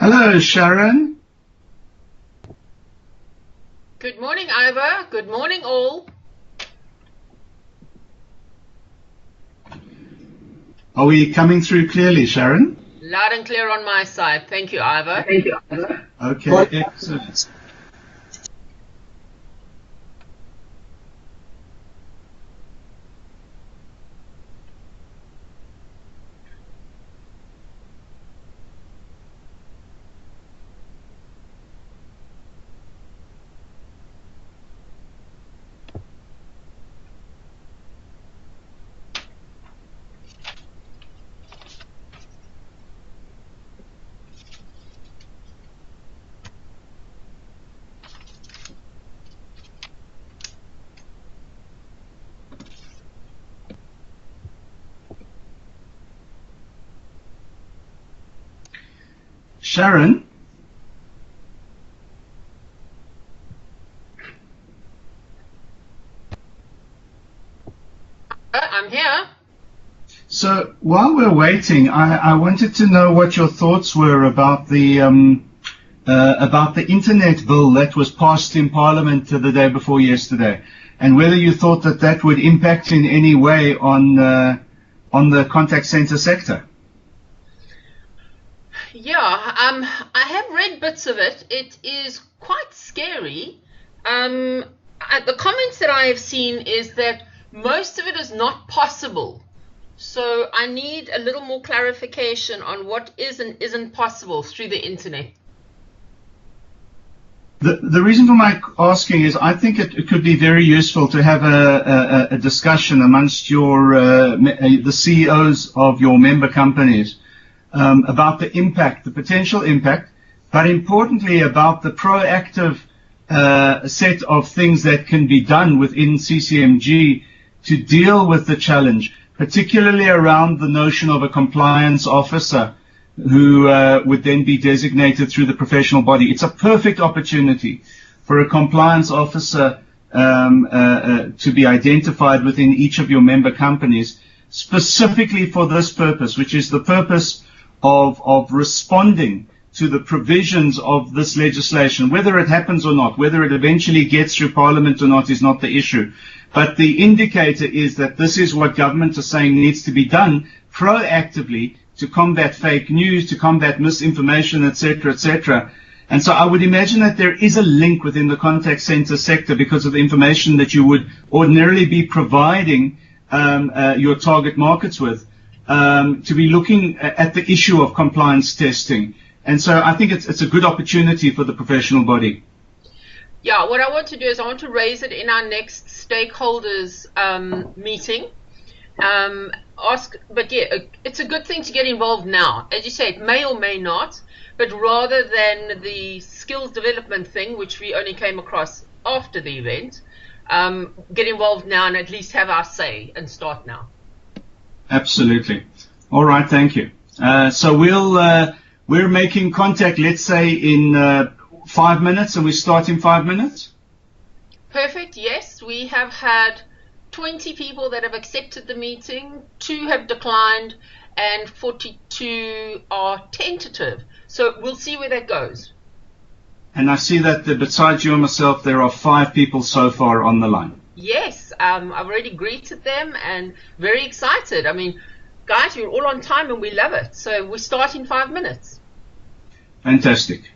Hello, Sharon. Good morning, Ivor. Good morning, all. Are we coming through clearly, Sharon? Loud and clear on my side. Thank you, Ivor. Thank you, Ivor. Okay, excellent. Sharon? I'm here. So while we're waiting, I wanted to know what your thoughts were about the internet bill that was passed in Parliament the day before yesterday, and whether you thought that that would impact in any way on the contact center sector. Yeah, I have read bits of it. It is quite scary. The comments that I have seen is that most of it is not possible. So I need a little more clarification on what is and isn't possible through the internet. The reason for my asking is I think it could be very useful to have a discussion amongst the CEOs of your member companies about the impact, the potential impact, but importantly about the proactive set of things that can be done within CCMG to deal with the challenge, particularly around the notion of a compliance officer who would then be designated through the professional body. It's a perfect opportunity for a compliance officer to be identified within each of your member companies, specifically for this purpose, which is the purpose of responding to the provisions of this legislation. Whether it happens or not, whether it eventually gets through Parliament or not is not the issue. But the indicator is that this is what government is saying needs to be done proactively to combat fake news, to combat misinformation, etc., etc. And so I would imagine that there is a link within the contact center sector because of the information that you would ordinarily be providing your target markets with, to be looking at the issue of compliance testing. And so I think it's a good opportunity for the professional body. Yeah, what I want to do is I want to raise it in our next stakeholders meeting. But yeah, it's a good thing to get involved now. As you say, it may or may not, but rather than the skills development thing, which we only came across after the event, get involved now and at least have our say and start now. Absolutely. All right, thank you. So we're making contact, let's say, in 5 minutes, and we start in 5 minutes? Perfect, yes. We have had 20 people that have accepted the meeting, 2 have declined, and 42 are tentative. So we'll see where that goes. And I see that besides you and myself, there are 5 people so far on the line. Yes, I've already greeted them and very excited. I mean, guys, you're all on time and we love it. So we start in 5 minutes. Fantastic.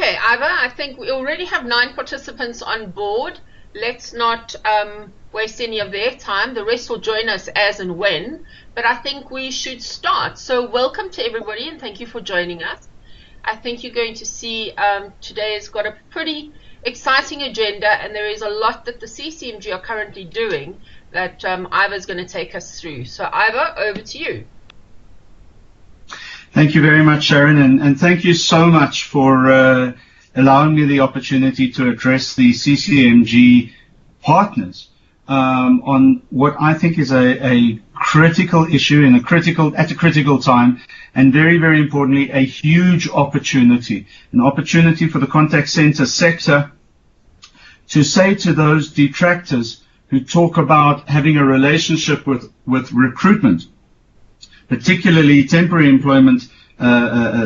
Okay, Iva, I think we already have 9 participants on board. Let's not waste any of their time. The rest will join us as and when, but I think we should start. So welcome to everybody and thank you for joining us. I think you're going to see today has got a pretty exciting agenda, and there is a lot that the CCMG are currently doing that Iva is going to take us through. So Iva, over to you. Thank you very much, Sharon, and thank you so much for allowing me the opportunity to address the CCMG partners on what I think is a critical issue at a critical time, and very, very importantly, a huge opportunity, an opportunity for the contact center sector to say to those detractors who talk about having a relationship with recruitment, particularly temporary employment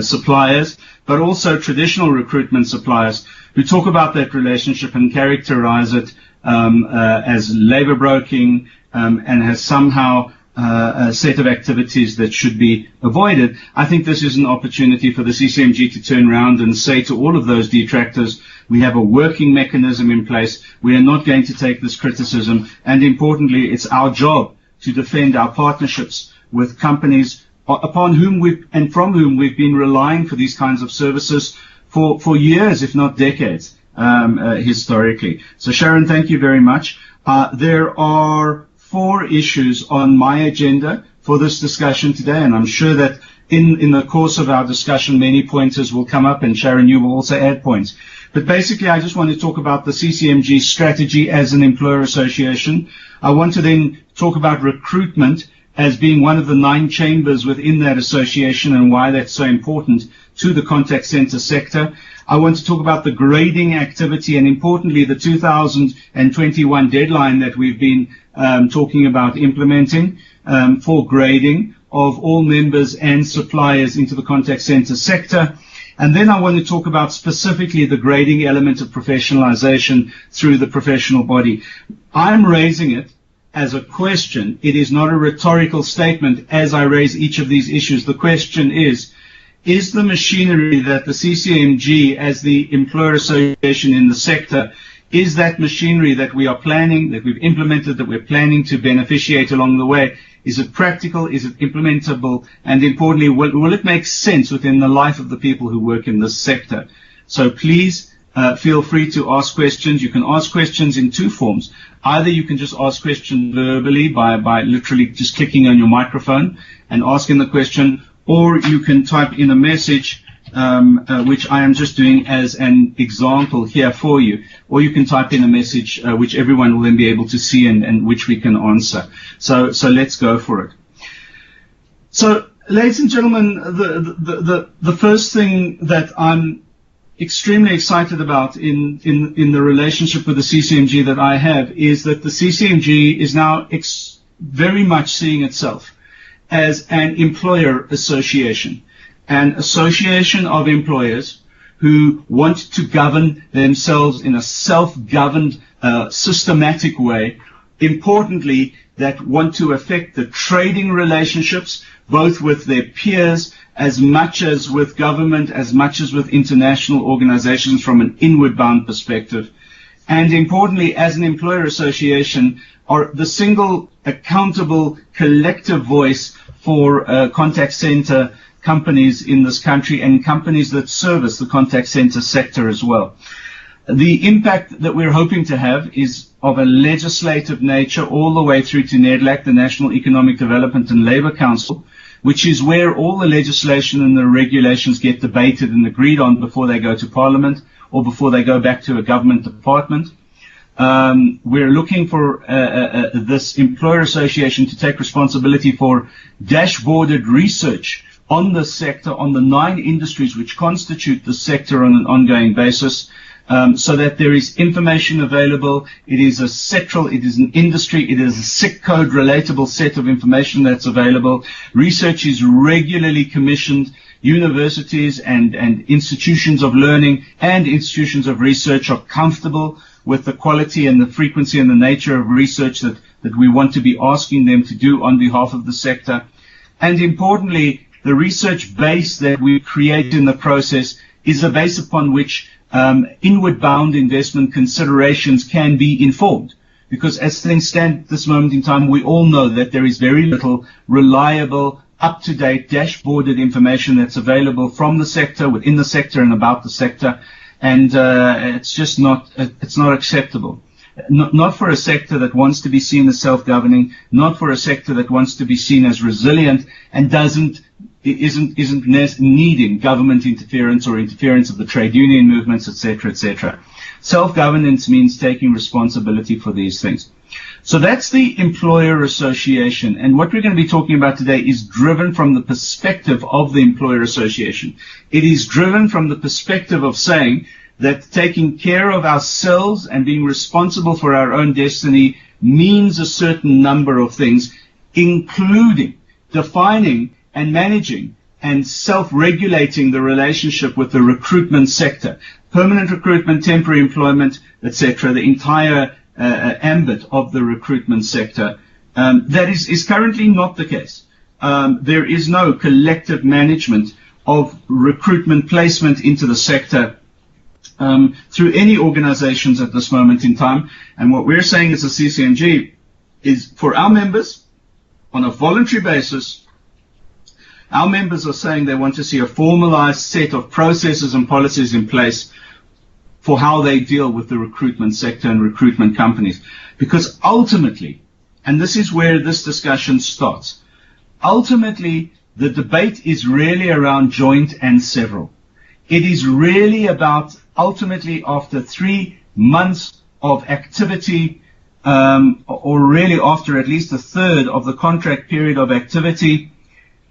suppliers, but also traditional recruitment suppliers, who talk about that relationship and characterize it as labor broking and has somehow a set of activities that should be avoided. I think this is an opportunity for the CCMG to turn around and say to all of those detractors, we have a working mechanism in place. We are not going to take this criticism, and importantly, it's our job to defend our partnerships with companies upon whom and from whom we've been relying for these kinds of services for years, if not decades, historically. So Sharon, thank you very much. There are 4 issues on my agenda for this discussion today, and I'm sure that in the course of our discussion, many pointers will come up, and Sharon, you will also add points. But basically, I just want to talk about the CCMG strategy as an employer association. I want to then talk about recruitment as being one of the 9 chambers within that association and why that's so important to the contact center sector. I want to talk about the grading activity and, importantly, the 2021 deadline that we've been talking about implementing for grading of all members and suppliers into the contact center sector. And then I want to talk about specifically the grading element of professionalization through the professional body. I'm raising it as a question. It is not a rhetorical statement as I raise each of these issues. The question is the machinery that the CCMG as the employer association in the sector, is that machinery that we are planning, that we've implemented, that we're planning to beneficiate along the way, is it practical, is it implementable, and importantly, will it make sense within the life of the people who work in this sector? So please feel free to ask questions. You can ask questions in 2 forms. Either you can just ask questions verbally by literally just clicking on your microphone and asking the question, or you can type in a message, which I am just doing as an example here for you, or you can type in a message which everyone will then be able to see and which we can answer. So let's go for it. So, ladies and gentlemen, the first thing that I'm extremely excited about in the relationship with the CCMG that I have is that the CCMG is now very much seeing itself as an employer association, an association of employers who want to govern themselves in a self-governed, systematic way, importantly, that want to affect the trading relationships, both with their peers, as much as with government, as much as with international organizations from an inward-bound perspective. And importantly, as an employer association, are the single accountable collective voice for contact center companies in this country and companies that service the contact center sector as well. The impact that we're hoping to have is of a legislative nature all the way through to NEDLAC, the National Economic Development and Labor Council, which is where all the legislation and the regulations get debated and agreed on before they go to Parliament or before they go back to a government department. We're looking for this employer association to take responsibility for dashboarded research on the sector, on the 9 industries which constitute the sector on an ongoing basis, so that there is information available. It is a sectoral, it is an industry, it is a SIC code relatable set of information that's available. Research is regularly commissioned. Universities and institutions of learning and institutions of research are comfortable with the quality and the frequency and the nature of research that we want to be asking them to do on behalf of the sector. And importantly, the research base that we create in the process is the base upon which inward-bound investment considerations can be informed. Because as things stand at this moment in time, we all know that there is very little reliable, up-to-date, dashboarded information that's available from the sector, within the sector, and about the sector, and it's just not acceptable. Not for a sector that wants to be seen as self-governing, not for a sector that wants to be seen as resilient and isn't needing government interference or interference of the trade union movements, etc., etc. Self-governance means taking responsibility for these things. So that's the employer association, and what we're going to be talking about today is driven from the perspective of the employer association. It is driven from the perspective of saying that taking care of ourselves and being responsible for our own destiny means a certain number of things, including defining and managing and self-regulating the relationship with the recruitment sector, permanent recruitment, temporary employment, etc., the entire ambit of the recruitment sector. That is currently not the case. There is no collective management of recruitment placement into the sector through any organizations at this moment in time. And what we're saying as a CCMG is for our members, on a voluntary basis, our members are saying they want to see a formalized set of processes and policies in place for how they deal with the recruitment sector and recruitment companies. Because ultimately, and this is where this discussion starts, ultimately the debate is really around joint and several. It is really about, ultimately, after 3 months of activity, or really after at least a third of the contract period of activity,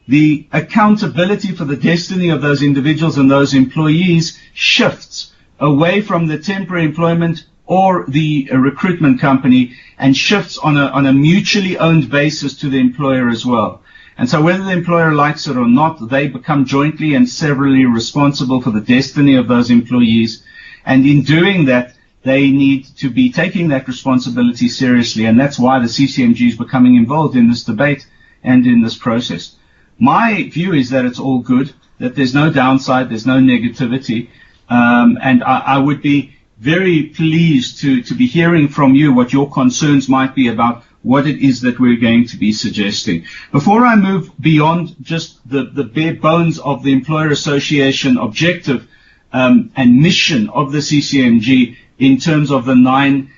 the accountability for the destiny of those individuals and those employees shifts away from the temporary employment or the recruitment company and shifts on a mutually owned basis to the employer as well. And so whether the employer likes it or not, they become jointly and severally responsible for the destiny of those employees. And in doing that, they need to be taking that responsibility seriously. And that's why the CCMG is becoming involved in this debate and in this process. My view is that it's all good, that there's no downside, there's no negativity. And I would be very pleased to be hearing from you what your concerns might be about what it is that we're going to be suggesting. Before I move beyond just the bare bones of the Employer Association objective and mission of the CCMG in terms of the 9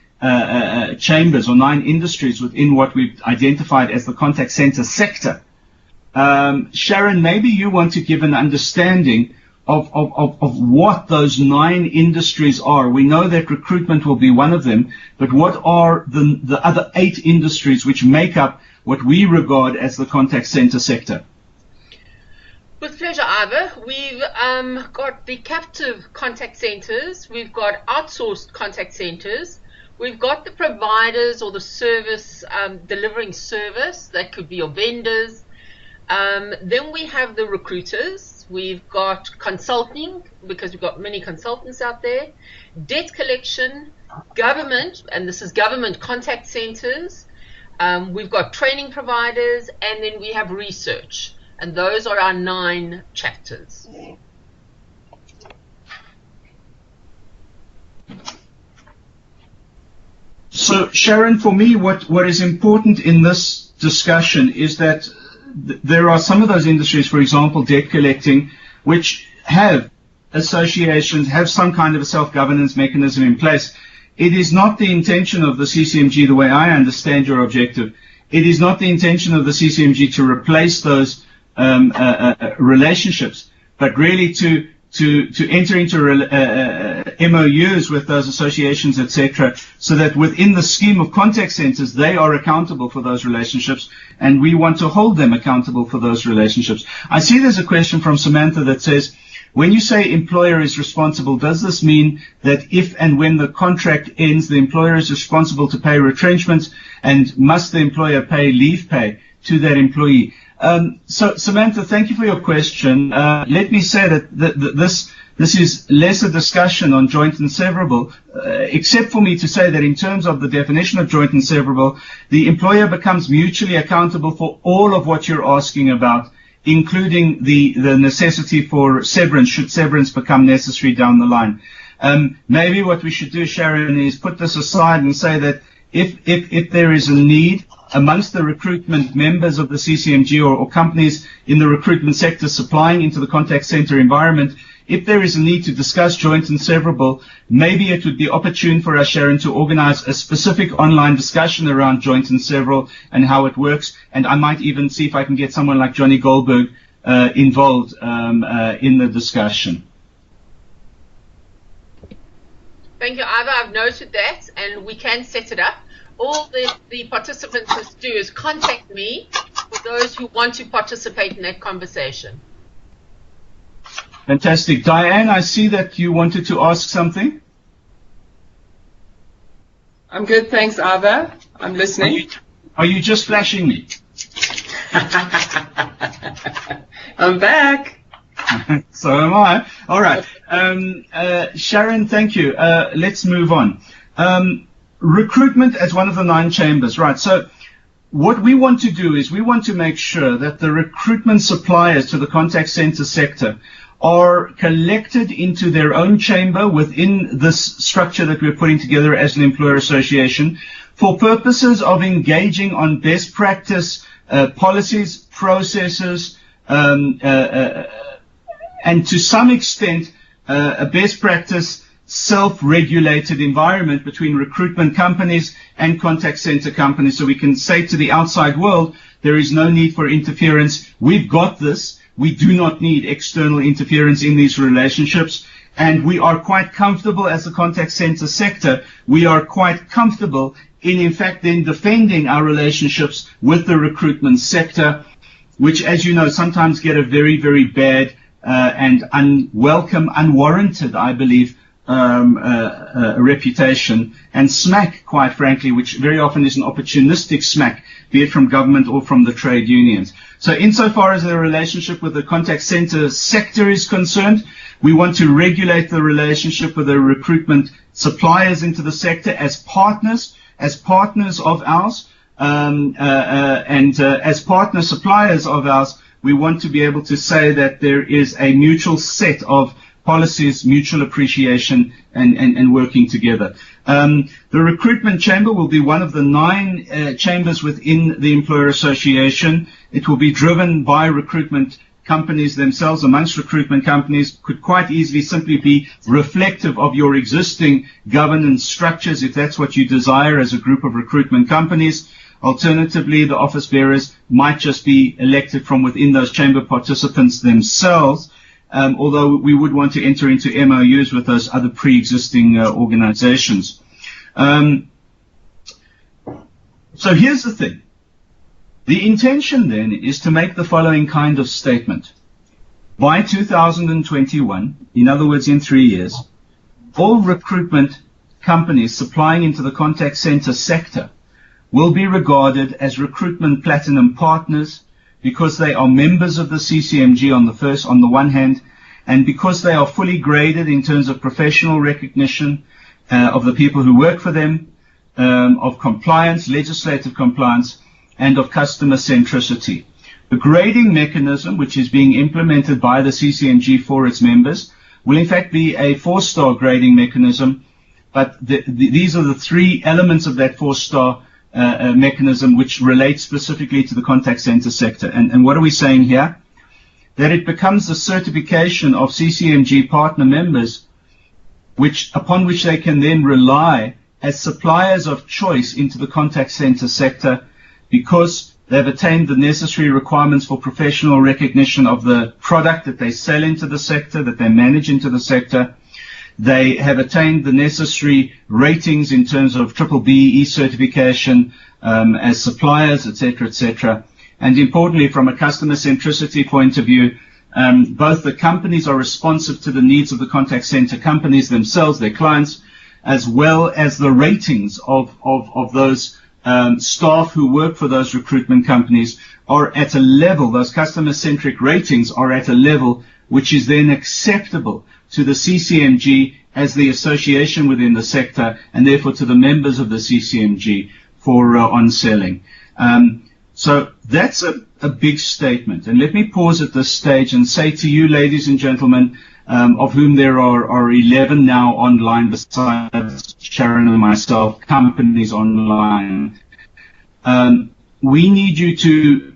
chambers or 9 industries within what we've identified as the contact center sector, Sharon, maybe you want to give an understanding of what those 9 industries are. We know that recruitment will be one of them, but what are the other 8 industries which make up what we regard as the contact center sector? With pleasure, Ivor. We've got the captive contact centers, we've got outsourced contact centers, we've got the providers or the service delivering service, that could be your vendors. Then we have the recruiters. We've got consulting, because we've got many consultants out there, debt collection, government, and this is government contact centers. We've got training providers, and then we have research. And those are our 9 chapters. So, Sharon, for me, what is important in this discussion is that there are some of those industries, for example, debt collecting, which have associations, have some kind of a self-governance mechanism in place. It is not the intention of the CCMG, the way I understand your objective, it is not the intention of the CCMG to replace those relationships, but really to enter into MOUs with those associations, etc., so that within the scheme of contact centers, they are accountable for those relationships, and we want to hold them accountable for those relationships. I see there's a question from Samantha that says, when you say employer is responsible, does this mean that if and when the contract ends, the employer is responsible to pay retrenchments, and must the employer pay leave pay to that employee? So, Samantha, thank you for your question. Let me say that this is less a discussion on joint and severable, except for me to say that in terms of the definition of joint and severable, the employer becomes mutually accountable for all of what you're asking about including the necessity for severance, should severance become necessary down the line. Maybe what we should do, Sharon, is put this aside and say that if there is a need amongst the recruitment members of the CCMG or companies in the recruitment sector supplying into the contact center environment, if there is a need to discuss joint and severable, maybe it would be opportune for us, Sharon, to organize a specific online discussion around joint and several and how it works. And I might even see if I can get someone like Johnny Goldberg involved in the discussion. Thank you, Ivor. I've noted that, and we can set it up. All the participants must do is contact me for those who want to participate in that conversation. Fantastic. Diane, I see that you wanted to ask something. I'm good, thanks, Ivor. I'm listening. Are you just flashing me? I'm back. So am I. All right. Sharon, thank you. Let's move on. Recruitment as one of the 9 chambers. Right. So what we want to do is we want to make sure that the recruitment suppliers to the contact center sector are collected into their own chamber within this structure that we're putting together as an employer association for purposes of engaging on best practice policies, processes, and to some extent a best practice self-regulated environment between recruitment companies and contact center companies, so we can say to the outside world, there is no need for interference. We've got this. We do not need external interference in these relationships, and we are quite comfortable as a contact center sector. We are quite comfortable in fact, then defending our relationships with the recruitment sector, which, as you know, sometimes get a very, very bad and unwelcome, unwarranted, I believe, reputation, and smack, quite frankly, which very often is an opportunistic smack, be it from government or from the trade unions. So insofar as the relationship with the contact center sector is concerned, we want to regulate the relationship with the recruitment suppliers into the sector as partners of ours, and as partner suppliers of ours, we want to be able to say that there is a mutual set of policies, mutual appreciation, and working together. The recruitment chamber will be one of the 9 chambers within the employer association. It will be driven by recruitment companies themselves. Amongst recruitment companies could quite easily simply be reflective of your existing governance structures, if that's what you desire as a group of recruitment companies. Alternatively, the office bearers might just be elected from within those chamber participants themselves, although we would want to enter into MOUs with those other pre-existing organizations. So here's the thing. The intention then is to make the following kind of statement. By 2021, in other words, in 3 years, all recruitment companies supplying into the contact center sector will be regarded as recruitment platinum partners because they are members of the CCMG on the one hand, and because they are fully graded in terms of professional recognition of the people who work for them, of compliance, legislative compliance, and of customer centricity. The grading mechanism, which is being implemented by the CCMG for its members, will in fact be a 4-star grading mechanism, but these are the 3 elements of that 4-star mechanism which relate specifically to the contact center sector. And what are we saying here? That it becomes the certification of CCMG partner members upon which they can then rely as suppliers of choice into the contact center sector, because they've attained the necessary requirements for professional recognition of the product that they sell into the sector, that they manage into the sector. They have attained the necessary ratings in terms of BBBE certification as suppliers, etc., etc. And importantly, from a customer centricity point of view, both the companies are responsive to the needs of the contact center companies themselves, their clients, as well as the ratings of those staff who work for those recruitment companies are at a level, those customer-centric ratings are at a level which is then acceptable to the CCMG as the association within the sector, and therefore to the members of the CCMG for on-selling. So that's a big statement. And let me pause at this stage and say to you, ladies and gentlemen, of whom there are 11 now online besides Sharon and myself, companies online. We need you to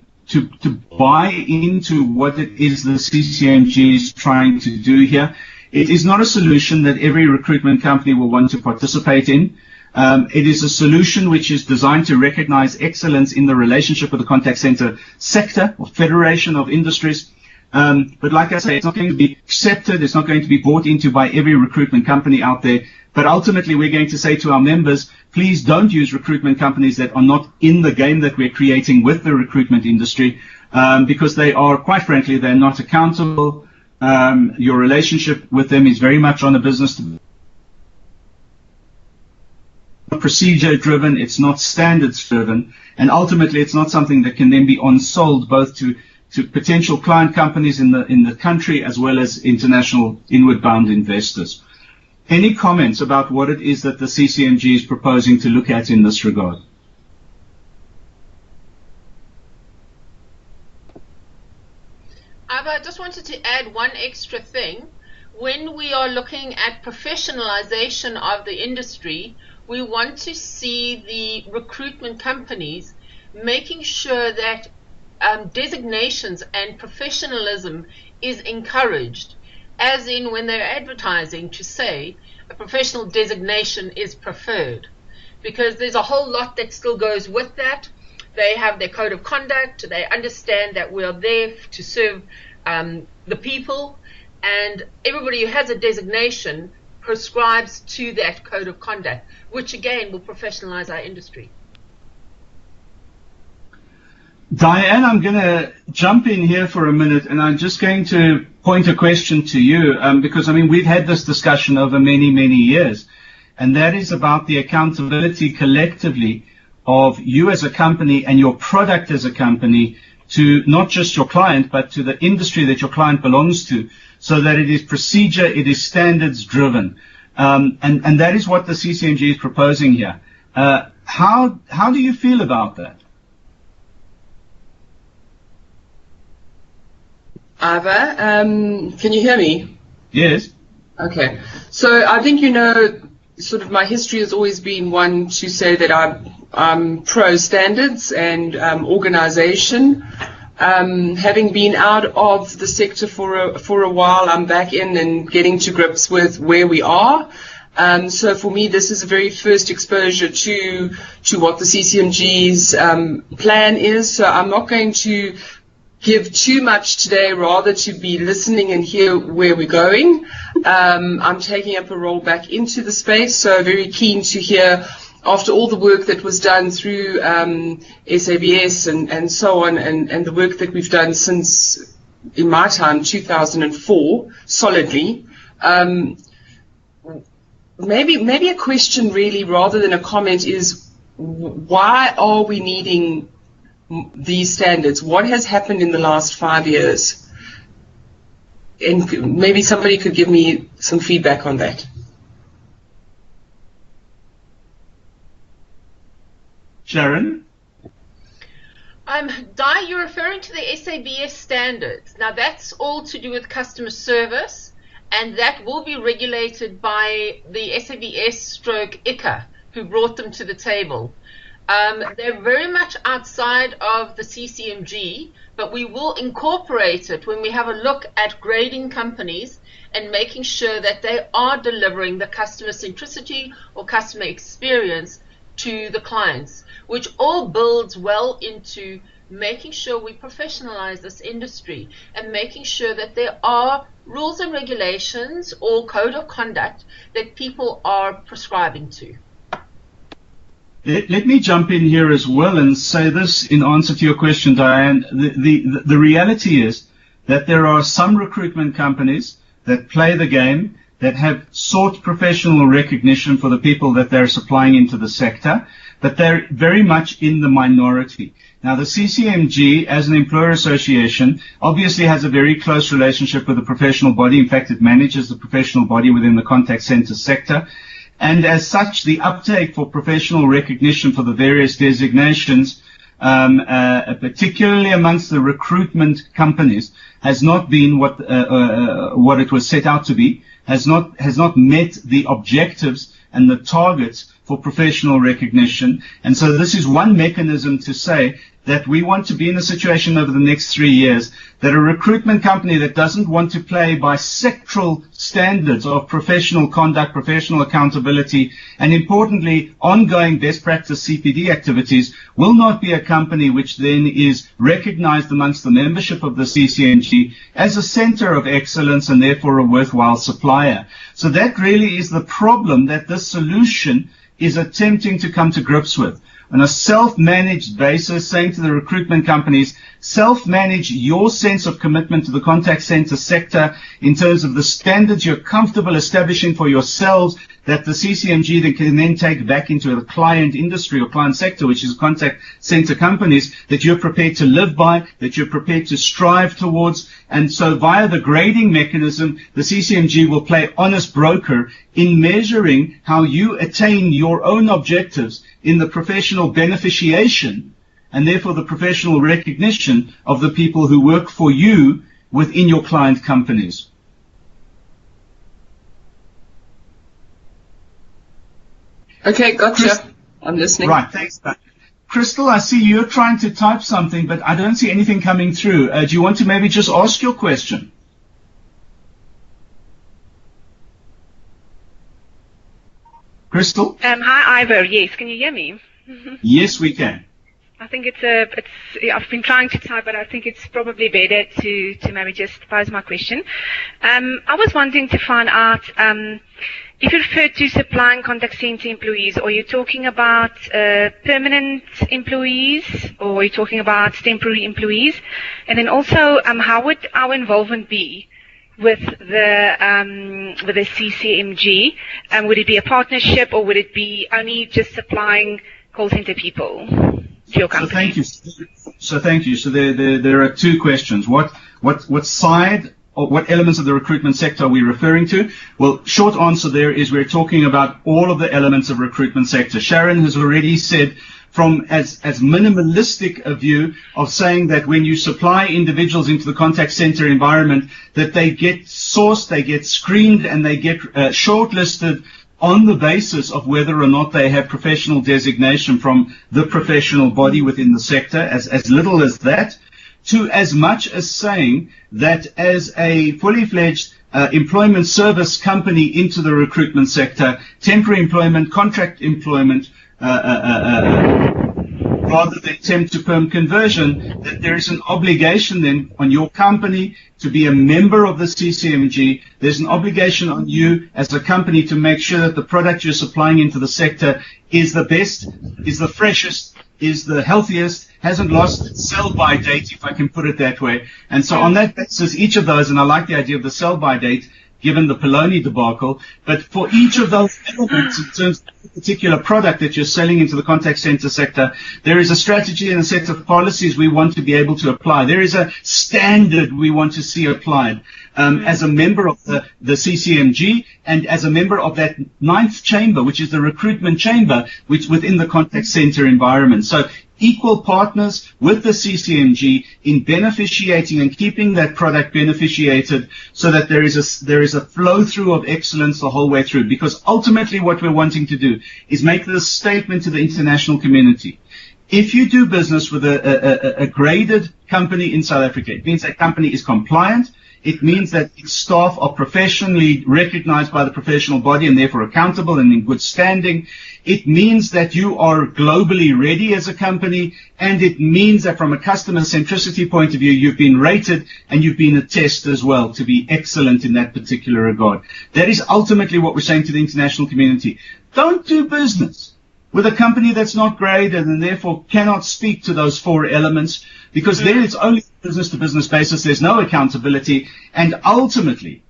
buy into what it is the CCMG is trying to do here. It is not a solution that every recruitment company will want to participate in. It is a solution which is designed to recognize excellence in the relationship with the contact center sector or federation of industries. But like I say, it's not going to be accepted. It's not going to be bought into by every recruitment company out there. But ultimately, we're going to say to our members, please don't use recruitment companies that are not in the game that we're creating with the recruitment industry, because they are, quite frankly, they're not accountable. Your relationship with them is very much on a business procedure driven. It's not standards driven. And ultimately, it's not something that can then be on-sold both to potential client companies in the country as well as international inward-bound investors. Any comments about what it is that the CCMG is proposing to look at in this regard? I just wanted to add one extra thing. When we are looking at professionalization of the industry, we want to see the recruitment companies making sure that designations and professionalism is encouraged, as in when they're advertising to say a professional designation is preferred, because there's a whole lot that still goes with that. They have their code of conduct. They understand that we're there to serve the people, and everybody who has a designation prescribes to that code of conduct, which again will professionalize our industry. Diane, I'm going to jump in here for a minute, and I'm just going to point a question to you, because, I mean, we've had this discussion over many, many years, and that is about the accountability collectively of you as a company and your product as a company to not just your client, but to the industry that your client belongs to, so that it is procedure, it is standards driven. And that is what the CCMG is proposing here. How do you feel about that? Ava, can you hear me? Yes. Okay. So I think, you know, sort of my history has always been one to say that I'm pro standards and organization. Having been out of the sector for a while, I'm back in and getting to grips with where we are. So for me, this is a very first exposure to what the CCMG's plan is. So I'm not going to give too much today, rather to be listening and hear where we're going. I'm taking up a role back into the space, so very keen to hear, after all the work that was done through SABS and so on, and the work that we've done since, in my time, 2004, solidly. Maybe a question really, rather than a comment, is why are we needing these standards? What has happened in the last 5 years? And maybe somebody could give me some feedback on that. Sharon? Di, you're referring to the SABS standards. Now, that's all to do with customer service, and that will be regulated by the SABS/ICA, who brought them to the table. They're very much outside of the CCMG, but we will incorporate it when we have a look at grading companies and making sure that they are delivering the customer centricity or customer experience to the clients, which all builds well into making sure we professionalize this industry and making sure that there are rules and regulations or code of conduct that people are prescribing to. Let me jump in here as well and say this in answer to your question, Diane. The reality is that there are some recruitment companies that play the game, that have sought professional recognition for the people that they're supplying into the sector, but they're very much in the minority. Now, the CCMG, as an employer association, obviously has a very close relationship with the professional body. In fact, it manages the professional body within the contact center sector. And as such, the uptake for professional recognition for the various designations particularly amongst the recruitment companies, has not been what it was set out to be, has not met the objectives and the targets for professional recognition. And so this is one mechanism to say that we want to be in a situation over the next 3 years that a recruitment company that doesn't want to play by sectoral standards of professional conduct, professional accountability, and importantly, ongoing best practice CPD activities will not be a company which then is recognized amongst the membership of the CCMG as a center of excellence and therefore a worthwhile supplier. So that really is the problem that this solution is attempting to come to grips with. On a self-managed basis, saying to the recruitment companies, self-manage your sense of commitment to the contact center sector in terms of the standards you're comfortable establishing for yourselves that the CCMG can then take back into the client industry or client sector, which is contact center companies, that you're prepared to live by, that you're prepared to strive towards. And so via the grading mechanism, the CCMG will play honest broker in measuring how you attain your own objectives in the professional beneficiation and therefore the professional recognition of the people who work for you within your client companies. Okay, gotcha. I'm listening. Right, thanks. Crystal, I see you're trying to type something, but I don't see anything coming through. Do you want to maybe just ask your question? Crystal? Hi, Ivor. Yes, can you hear me? Yes, we can. I think I've been trying to type, but I think it's probably better to maybe just pose my question. I was wanting to find out, if you refer to supplying contact center employees, are you talking about permanent employees, or are you talking about temporary employees? And then also, how would our involvement be with the CCMG? Would it be a partnership, or would it be only just supplying call center people to your company? So thank you. So there are two questions. What side or what elements of the recruitment sector are we referring to? Well, short answer there is we're talking about all of the elements of recruitment sector. Sharon has already said from as minimalistic a view of saying that when you supply individuals into the contact center environment, that they get sourced, they get screened, and they get shortlisted on the basis of whether or not they have professional designation from the professional body within the sector, as little as that, to as much as saying that as a fully fledged employment service company into the recruitment sector, temporary employment, contract employment, rather than temp to perm conversion, that there is an obligation then on your company to be a member of the CCMG. There's an obligation on you as a company to make sure that the product you're supplying into the sector is the best, is the freshest, is the healthiest, hasn't lost its sell-by date, if I can put it that way. And so on that basis, each of those, and I like the idea of the sell-by date, given the Poloni debacle, but for each of those elements in terms of the particular product that you're selling into the contact center sector, there is a strategy and a set of policies we want to be able to apply. There is a standard we want to see applied. As a member of the CCMG and as a member of that ninth chamber, which is the recruitment chamber, which within the contact center environment. So equal partners with the CCMG in beneficiating and keeping that product beneficiated so that there is a flow through of excellence the whole way through. Because ultimately what we're wanting to do is make this statement to the international community. If you do business with a graded company in South Africa, it means that company is compliant. It means that its staff are professionally recognized by the professional body and therefore accountable and in good standing. It means that you are globally ready as a company, and it means that from a customer centricity point of view, you've been rated and you've been assessed as well to be excellent in that particular regard. That is ultimately what we're saying to the international community. Don't do business with a company that's not graded and therefore cannot speak to those four elements, because then it's only business-to-business basis. There's no accountability. And ultimately,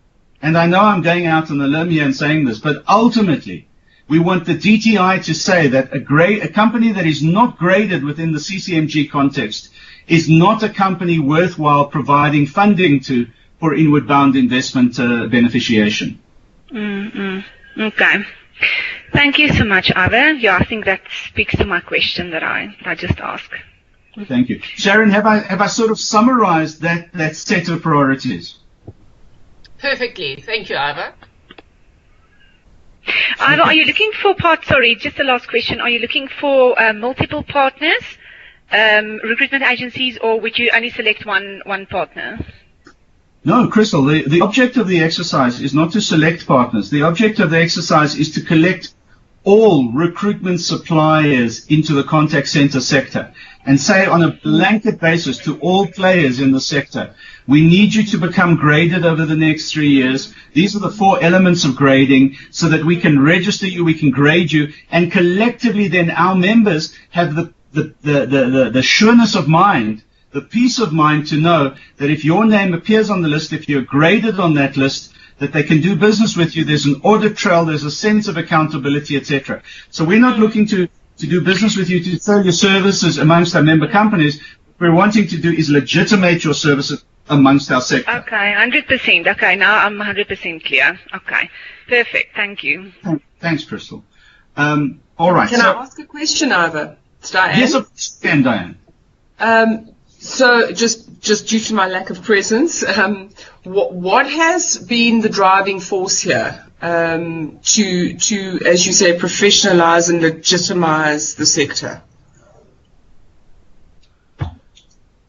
and I know I'm going out on a limb here and saying this, but ultimately, we want the DTI to say that a company that is not graded within the CCMG context is not a company worthwhile providing funding to for inward-bound investment beneficiation. Okay. Thank you so much, Ivor. Yeah, I think that speaks to my question that I just asked. Thank you. Sharon, have I sort of summarized that set of priorities? Perfectly. Thank you, Ivor. Ivor, are you looking for sorry, just the last question. Are you looking for multiple partners, recruitment agencies, or would you only select one partner? No, Crystal, the object of the exercise is not to select partners. The object of the exercise is to collect all recruitment suppliers into the contact center sector and say on a blanket basis to all players in the sector, we need you to become graded over the next 3 years. These are the 4 elements of grading so that we can register you, we can grade you, and collectively then our members have the sureness of mind, the peace of mind to know that if your name appears on the list, if you're graded on that list, that they can do business with you. There's an audit trail, there's a sense of accountability, etc. So we're not looking to do business with you to sell your services amongst our member companies. What we're wanting to do is legitimate your services amongst our sector. Okay, 100%. Okay, now I'm 100% clear. Okay, perfect. Thank you. Thanks, Crystal. All right. Can I ask a question, Ivor? It's Diane. Yes, of course you can, Diane. So just due to my lack of presence, what has been the driving force here to, as you say, professionalize and legitimize the sector?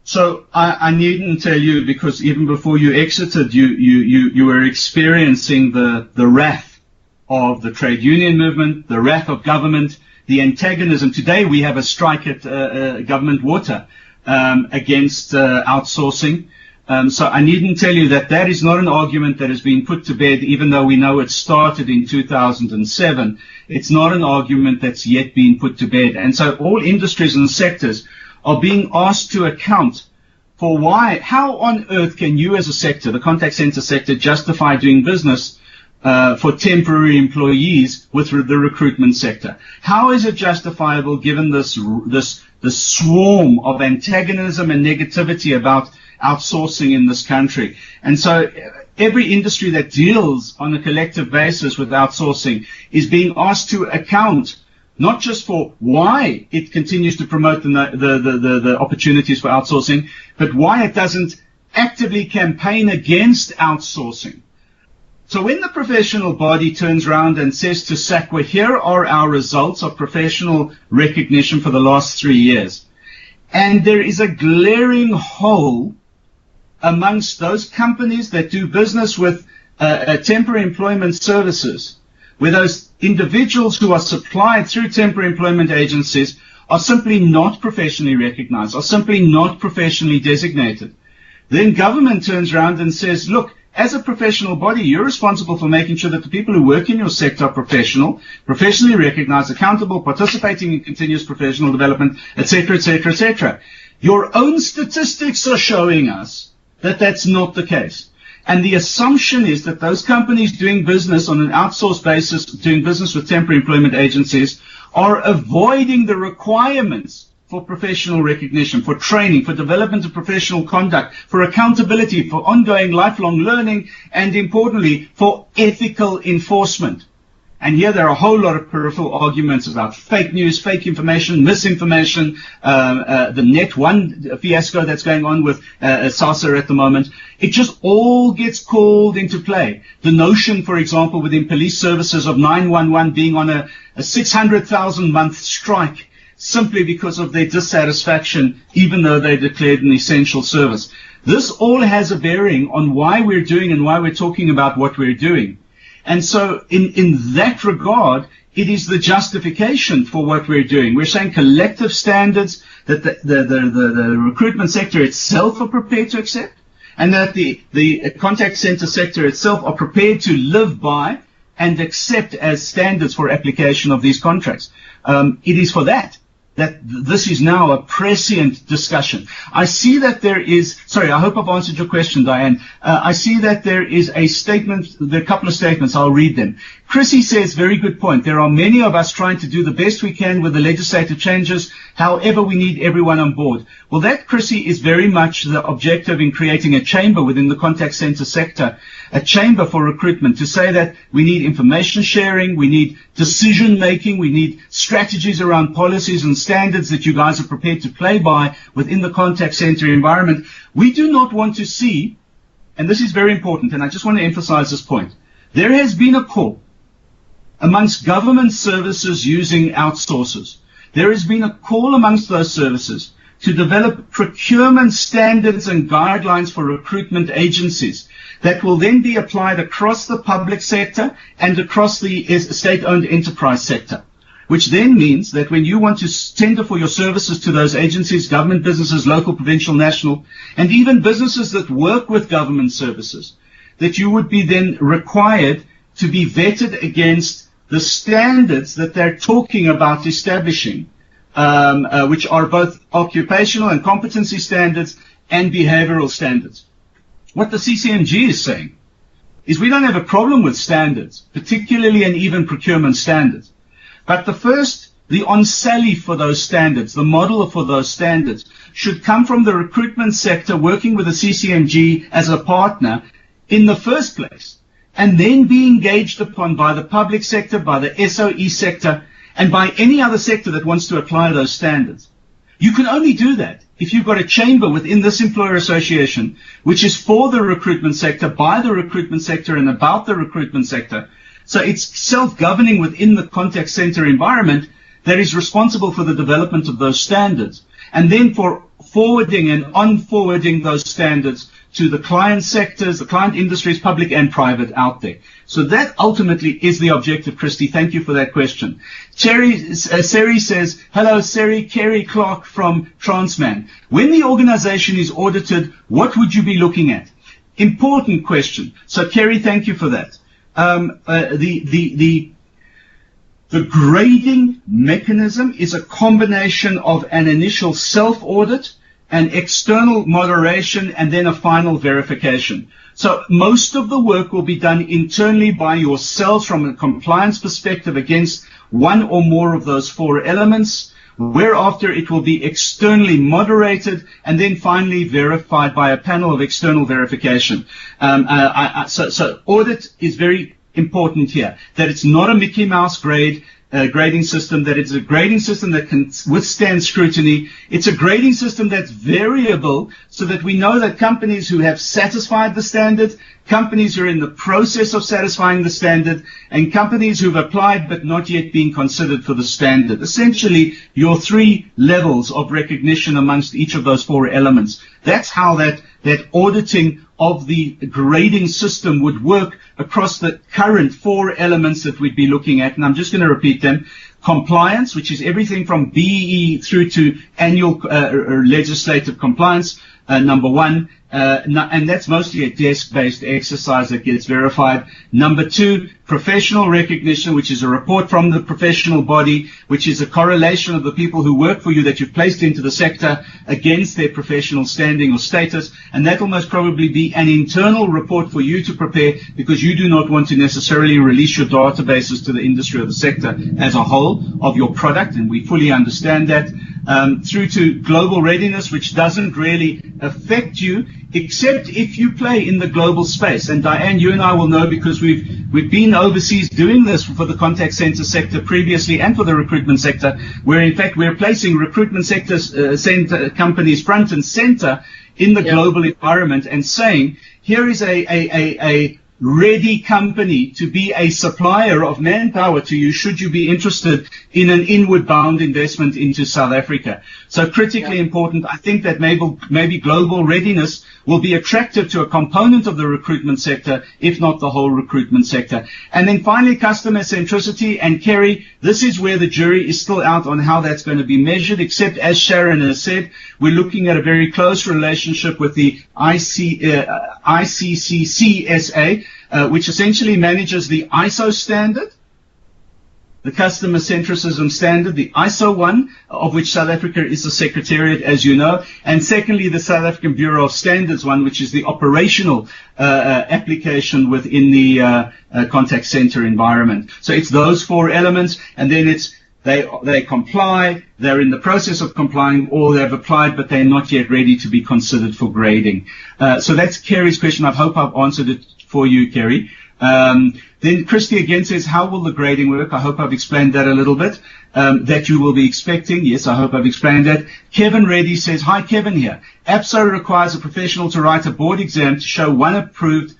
So I needn't tell you, because even before you exited, you were experiencing the wrath of the trade union movement, the wrath of government, the antagonism. Today we have a strike at government water against outsourcing. So I needn't tell you that is not an argument that has been put to bed, even though we know it started in 2007. It's not an argument that's yet been put to bed. And so all industries and sectors are being asked to account for how on earth can you as a sector, the contact center sector, justify doing business for temporary employees with the recruitment sector? How is it justifiable given this swarm of antagonism and negativity about outsourcing in this country? And so every industry that deals on a collective basis with outsourcing is being asked to account not just for why it continues to promote the opportunities for outsourcing, but why it doesn't actively campaign against outsourcing. So when the professional body turns around and says to SACWA, here are our results of professional recognition for the last 3 years, and there is a glaring hole amongst those companies that do business with temporary employment services, where those individuals who are supplied through temporary employment agencies are simply not professionally recognized, are simply not professionally designated. Then government turns around and says, look, as a professional body, you're responsible for making sure that the people who work in your sector are professionally recognized, accountable, participating in continuous professional development, etc., etc., etc. Your own statistics are showing us that that's not the case. And the assumption is that those companies doing business on an outsourced basis, doing business with temporary employment agencies, are avoiding the requirements for professional recognition, for training, for development of professional conduct, for accountability, for ongoing lifelong learning, and importantly, for ethical enforcement. And here there are a whole lot of peripheral arguments about fake news, fake information, misinformation, the Net One fiasco that's going on with SASA at the moment. It just all gets called into play. The notion, for example, within police services of 911 being on a 600,000 month strike simply because of their dissatisfaction, even though they declared an essential service. This all has a bearing on why we're doing and why we're talking about what we're doing. And so in that regard, it is the justification for what we're doing. We're saying collective standards that the recruitment sector itself are prepared to accept, and that the contact center sector itself are prepared to live by and accept as standards for application of these contracts. It is for that this is now a prescient discussion. I see that there is, sorry, I hope I've answered your question, Diane. I see that there is a statement, there are a couple of statements, I'll read them. Chrissy says, very good point. There are many of us trying to do the best we can with the legislative changes. However, we need everyone on board. Well, that, Chrissy, is very much the objective in creating a chamber within the contact center sector, a chamber for recruitment, to say that we need information sharing, we need decision making, we need strategies around policies and standards that you guys are prepared to play by within the contact center environment. We do not want to see, and this is very important, and I just want to emphasize this point, there has been a call amongst government services using outsourcers. There has been a call amongst those services to develop procurement standards and guidelines for recruitment agencies that will then be applied across the public sector and across the state-owned enterprise sector, which then means that when you want to tender for your services to those agencies, government businesses, local, provincial, national, and even businesses that work with government services, that you would be then required to be vetted against the standards that they're talking about establishing, which are both occupational and competency standards and behavioral standards. What the CCMG is saying is we don't have a problem with standards, particularly and even procurement standards. But the on-sally for those standards, the model for those standards, should come from the recruitment sector working with the CCMG as a partner in the first place, and then be engaged upon by the public sector, by the SOE sector, and by any other sector that wants to apply those standards. You can only do that if you've got a chamber within this employer association, which is for the recruitment sector, by the recruitment sector, and about the recruitment sector. So it's self-governing within the contact center environment that is responsible for the development of those standards, and then for forwarding and on-forwarding those standards to the client sectors, the client industries, public and private out there. So that ultimately is the objective, Christy. Thank you for that question. Seri says, hello, Seri, Kerry Clark from Transman. When the organization is audited, what would you be looking at? Important question. So, Kerry, thank you for that. The grading mechanism is a combination of an initial self-audit, an external moderation, and then a final verification. So most of the work will be done internally by yourselves from a compliance perspective against one or more of those four elements, whereafter it will be externally moderated and then finally verified by a panel of external verification. So audit is very important here, that it's not a Mickey Mouse grading system, that it's a grading system that can withstand scrutiny. It's a grading system that's variable so that we know that companies who have satisfied the standard, companies who are in the process of satisfying the standard, and companies who've applied but not yet been considered for the standard. Essentially, your three levels of recognition amongst each of those four elements. That's how that auditing of the grading system would work across the current four elements that we'd be looking at. And I'm just going to repeat them. Compliance, which is everything from BEE through to annual legislative compliance, number one. And that's mostly a desk-based exercise that gets verified. Number two, professional recognition, which is a report from the professional body, which is a correlation of the people who work for you that you've placed into the sector against their professional standing or status. And that will most probably be an internal report for you to prepare, because you do not want to necessarily release your databases to the industry or the sector as a whole of your product, and we fully understand that. Through to global readiness, which doesn't really affect you except if you play in the global space. And Diane, you and I will know, because we've been overseas doing this for the contact center sector previously and for the recruitment sector, where in fact we're placing recruitment center companies front and center in the global environment and saying, here is a ready company to be a supplier of manpower to you should you be interested in an inward bound investment into South Africa. So critically important. I think that maybe global readiness will be attractive to a component of the recruitment sector, if not the whole recruitment sector. And then finally, customer centricity. And Kerry, this is where the jury is still out on how that's going to be measured, except as Sharon has said, we're looking at a very close relationship with the ICCCSA, which essentially manages the ISO standard, the customer centricism standard, the ISO one, of which South Africa is the secretariat, as you know, and secondly, the South African Bureau of Standards one, which is the operational application within the contact center environment. So it's those four elements, and then it's they comply, they're in the process of complying, or they've applied but they're not yet ready to be considered for grading. So that's Kerry's question. I hope I've answered it for you, Kerry. Then Christy again says, how will the grading work? I hope I've explained that a little bit. That you will be expecting. Yes, I hope I've explained that. Kevin Reddy says, hi, Kevin here. APSO requires a professional to write a board exam to show one approved.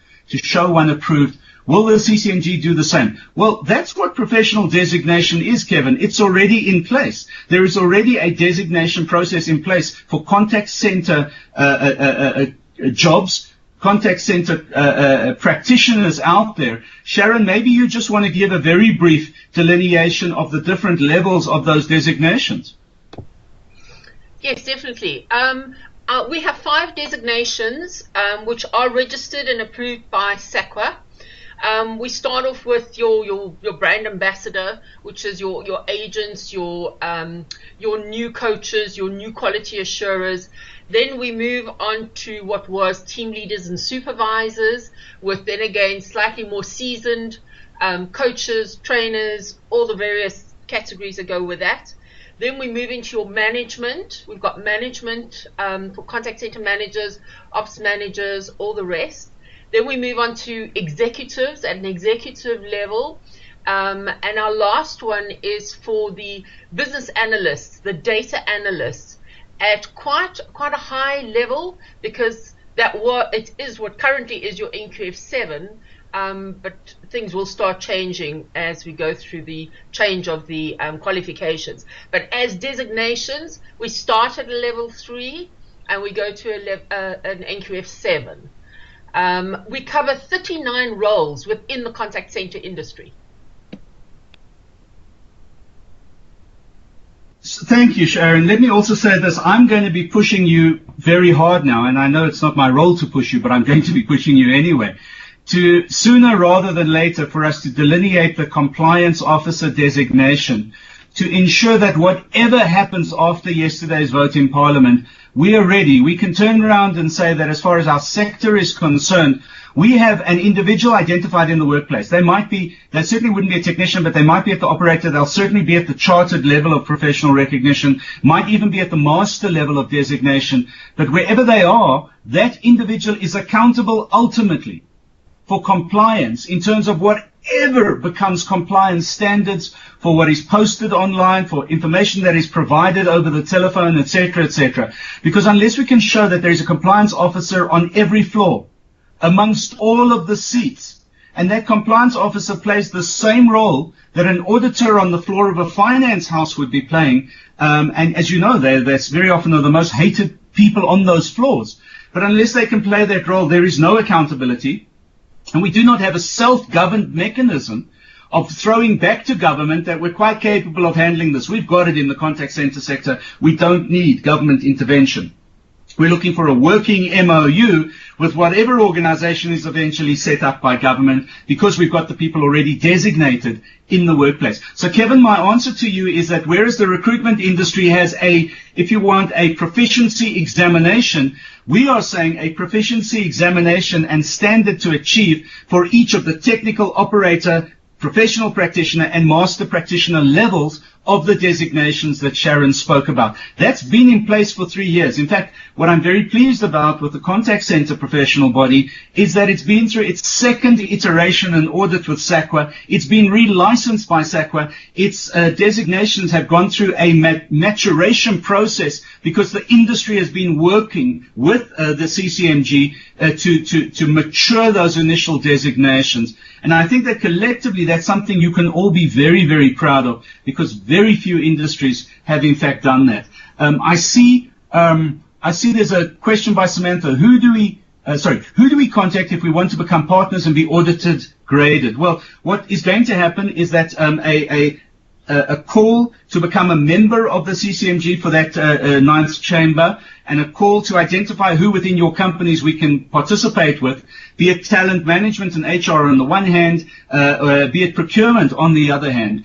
Will the CCMG do the same? Well, that's what professional designation is, Kevin. It's already in place. There is already a designation process in place for contact center jobs, contact center practitioners out there. Sharon, maybe you just want to give a very brief delineation of the different levels of those designations. Yes, definitely. We have 5 designations which are registered and approved by SAQA. We start off with your brand ambassador, which is your agents, your new coaches, your new quality assurers. Then we move on to what was team leaders and supervisors, with then again slightly more seasoned coaches, trainers, all the various categories that go with that. Then we move into your management. We've got management for contact center managers, ops managers, all the rest. Then we move on to executives at an executive level. And our last one is for the business analysts, the data analysts, at quite a high level, because it is what currently is your NQF7, but things will start changing as we go through the change of the qualifications. But as designations, we start at a level 3 and we go to an NQF7. We cover 39 roles within the contact center industry. Thank you, Sharon. Let me also say this. I'm going to be pushing you very hard now, and I know it's not my role to push you, but I'm going to be pushing you anyway, to sooner rather than later for us to delineate the compliance officer designation to ensure that whatever happens after yesterday's vote in Parliament, we are ready. We can turn around and say that as far as our sector is concerned, we have an individual identified in the workplace. They certainly wouldn't be a technician, but they might be at the operator. They'll certainly be at the chartered level of professional recognition, might even be at the master level of designation. But wherever they are, that individual is accountable ultimately for compliance in terms of whatever becomes compliance standards, for what is posted online, for information that is provided over the telephone, etc., etc. Because unless we can show that there is a compliance officer on every floor, amongst all of the seats, and that compliance officer plays the same role that an auditor on the floor of a finance house would be playing, and as you know, that's very often the most hated people on those floors. But unless they can play that role, there is no accountability, and we do not have a self-governed mechanism of throwing back to government that we're quite capable of handling this. We've got it in the contact center sector. We don't need government intervention. We're looking for a working MOU with whatever organization is eventually set up by government, because we've got the people already designated in the workplace. So Kevin, my answer to you is that whereas the recruitment industry has if you want, a proficiency examination, we are saying a proficiency examination and standard to achieve for each of the technical operator, professional practitioner and master practitioner levels of the designations that Sharon spoke about. That's been in place for 3 years. In fact, what I'm very pleased about with the contact center professional body is that it's been through its second iteration and audit with SAQA. It's been relicensed by SAQA. Its designations have gone through a maturation process because the industry has been working with the CCMG to mature those initial designations. And I think that collectively that's something you can all be very, very proud of, because very few industries have in fact done that. I see there's a question by Samantha. Who do we contact if we want to become partners and be audited, graded? Well, what is going to happen is that a call to become a member of the CCMG for that ninth chamber, and a call to identify who within your companies we can participate with, be it talent management and HR on the one hand, be it procurement on the other hand.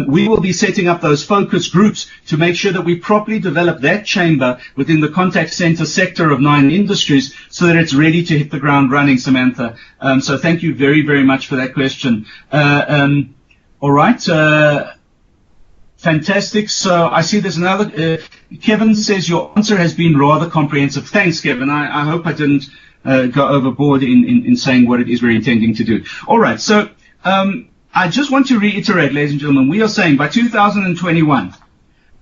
We will be setting up those focus groups to make sure that we properly develop that chamber within the contact center sector of 9 industries so that it's ready to hit the ground running, Samantha. So thank you very, very much for that question. All right. Fantastic. So I see there's another. Kevin says your answer has been rather comprehensive. Thanks, Kevin. I hope I didn't go overboard in saying what it is we're intending to do. All right. So I just want to reiterate, ladies and gentlemen, we are saying by 2021,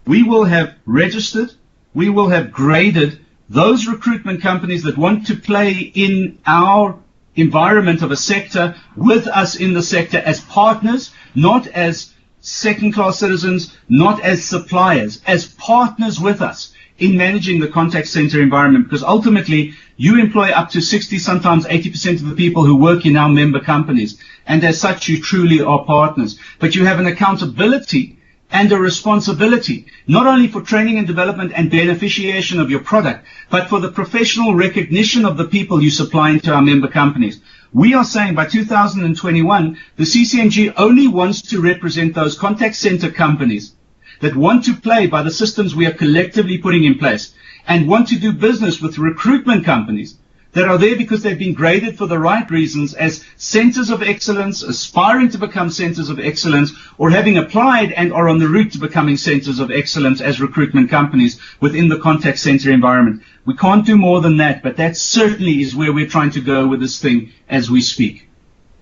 we will have registered, we will have graded those recruitment companies that want to play in our environment of a sector with us in the sector as partners, not as second-class citizens, not as suppliers, as partners with us in managing the contact center environment, because ultimately you employ up to 60, sometimes 80% of the people who work in our member companies, and as such you truly are partners. But you have an accountability and a responsibility, not only for training and development and beneficiation of your product, but for the professional recognition of the people you supply into our member companies. We are saying by 2021, the CCMG only wants to represent those contact center companies that want to play by the systems we are collectively putting in place and want to do business with recruitment companies that are there because they've been graded for the right reasons as centers of excellence, aspiring to become centers of excellence, or having applied and are on the route to becoming centers of excellence as recruitment companies within the contact center environment. We can't do more than that, but that certainly is where we're trying to go with this thing as we speak.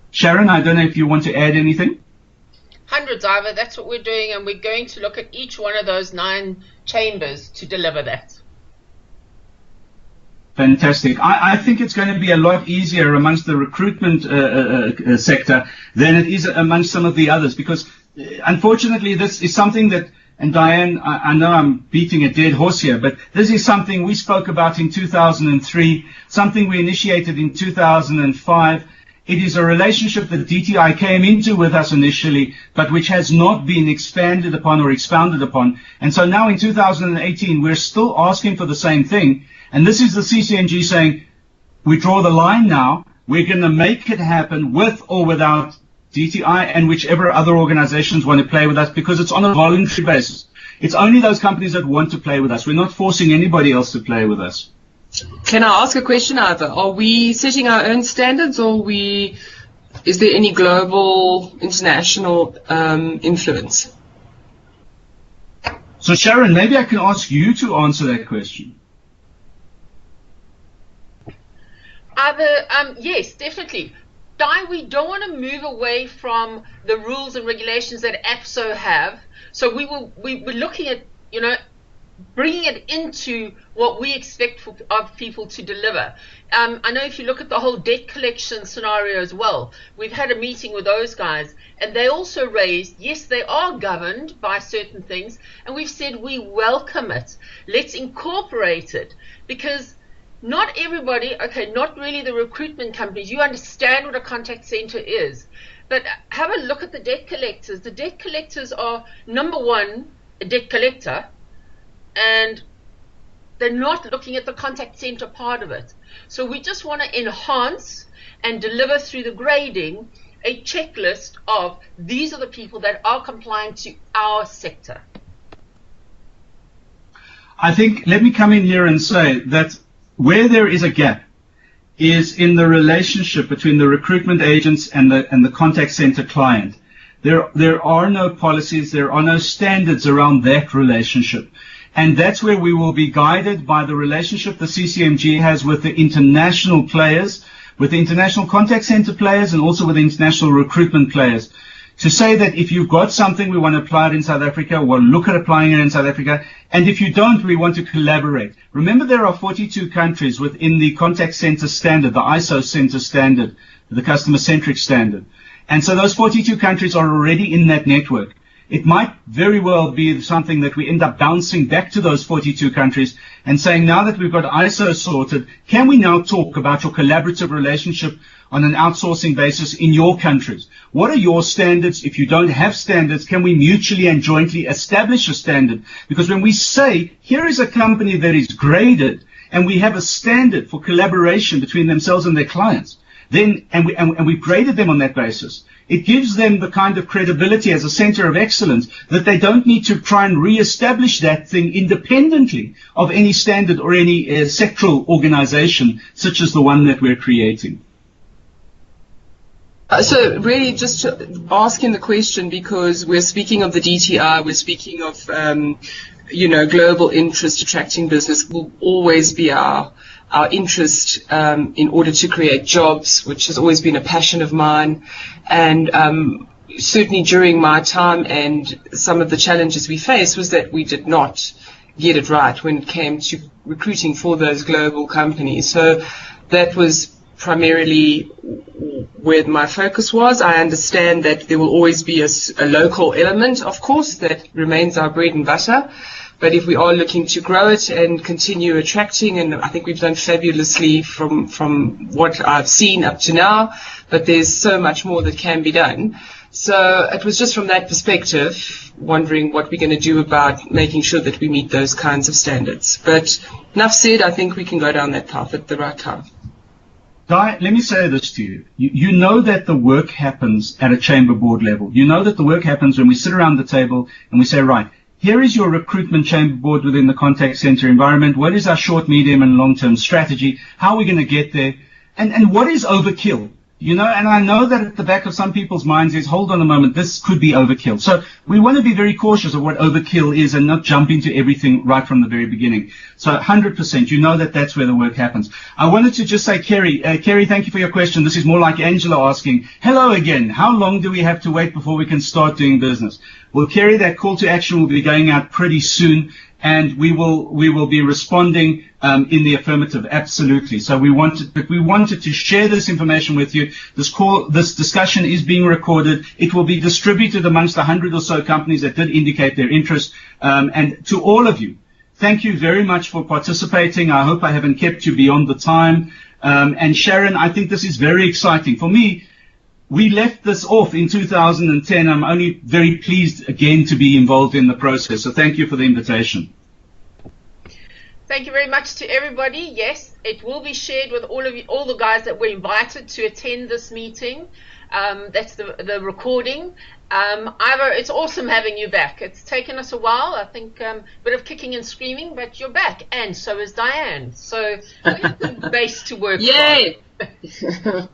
Sharon, I don't know if you want to add anything? 100, Ivor. That's what we're doing, and we're going to look at each one of those 9 chambers to deliver that. Fantastic. I think it's going to be a lot easier amongst the recruitment sector than it is amongst some of the others, because unfortunately this is something that, and Diane, I know I'm beating a dead horse here, but this is something we spoke about in 2003, something we initiated in 2005. It is a relationship that DTI came into with us initially, but which has not been expanded upon or expounded upon. And so now in 2018, we're still asking for the same thing. And this is the CCMG saying, we draw the line now. We're going to make it happen with or without DTI and whichever other organizations want to play with us, because it's on a voluntary basis. It's only those companies that want to play with us. We're not forcing anybody else to play with us. Can I ask a question, Ivor? Are we setting our own standards, or is there any global, international influence? So Sharon, maybe I can ask you to answer that question. Yes, definitely. We don't want to move away from the rules and regulations that APSO have. So we're looking at, bringing it into what we expect of people to deliver. I know if you look at the whole debt collection scenario as well, we've had a meeting with those guys, and they also raised, yes, they are governed by certain things, and we've said we welcome it. Let's incorporate it, because not everybody, not really the recruitment companies, you understand what a contact center is, but have a look at the debt collectors. The debt collectors are, number one, a debt collector, and they're not looking at the contact center part of it. So we just want to enhance and deliver through the grading a checklist of these are the people that are compliant to our sector. I think, let me come in here and say that where there is a gap is in the relationship between the recruitment agents and the contact center client. There are no policies, there are no standards around that relationship. And that's where we will be guided by the relationship the CCMG has with the international players, with the international contact center players, and also with the international recruitment players. To say that if you've got something, we want to apply it in South Africa, we'll look at applying it in South Africa, and if you don't, we want to collaborate. Remember, there are 42 countries within the contact center standard, the ISO center standard, the customer-centric standard. And so those 42 countries are already in that network. It might very well be something that we end up bouncing back to those 42 countries and saying, now that we've got ISO sorted, can we now talk about your collaborative relationship on an outsourcing basis in your countries? What are your standards? If you don't have standards, can we mutually and jointly establish a standard? Because when we say, here is a company that is graded, and we have a standard for collaboration between themselves and their clients, then, and we graded them on that basis, it gives them the kind of credibility as a center of excellence that they don't need to try and re-establish that thing independently of any standard or any sectoral organization such as the one that we're creating. So really just asking the question, because we're speaking of the DTI, we're speaking of, global interest, attracting business will always be our interest in order to create jobs, which has always been a passion of mine. And certainly during my time, and some of the challenges we faced was that we did not get it right when it came to recruiting for those global companies. So that was primarily where my focus was. I understand that there will always be a local element, of course, that remains our bread and butter. But if we are looking to grow it and continue attracting, and I think we've done fabulously from what I've seen up to now, but there's so much more that can be done. So it was just from that perspective, wondering what we're going to do about making sure that we meet those kinds of standards. But enough said, I think we can go down that path at the right time. Guy, let me say this to you. You know that the work happens at a chamber board level. You know that the work happens when we sit around the table and we say, right, here is your recruitment chamber board within the contact center environment. What is our short, medium, and long-term strategy? How are we going to get there? And what is overkill? And I know that at the back of some people's minds is, hold on a moment, this could be overkill. So we want to be very cautious of what overkill is and not jump into everything right from the very beginning. So 100%, you know that that's where the work happens. I wanted to just say, Kerry, thank you for your question. This is more like Angela asking, hello again, how long do we have to wait before we can start doing business? Well, Kerry, that call to action will be going out pretty soon, and we will be responding in the affirmative, absolutely. So we wanted to share this information with you. This discussion is being recorded. It will be distributed amongst 100 or so companies that did indicate their interest. And to all of you, thank you very much for participating. I hope I haven't kept you beyond the time. And Sharon, I think this is very exciting. For me, we left this off in 2010. I'm only very pleased again to be involved in the process. So thank you for the invitation. Thank you very much to everybody. Yes, it will be shared with all of you, all the guys that were invited to attend this meeting. That's the recording. Ivor, it's awesome having you back. It's taken us a while, I think, a bit of kicking and screaming, but you're back, and so is Diane. So we have a good base to work Yay! from.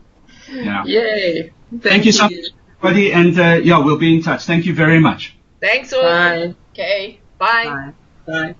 Yeah. Yay! Thank you so much, everybody, and we'll be in touch. Thank you very much. Thanks all. Bye. Okay. Bye. Bye. Bye.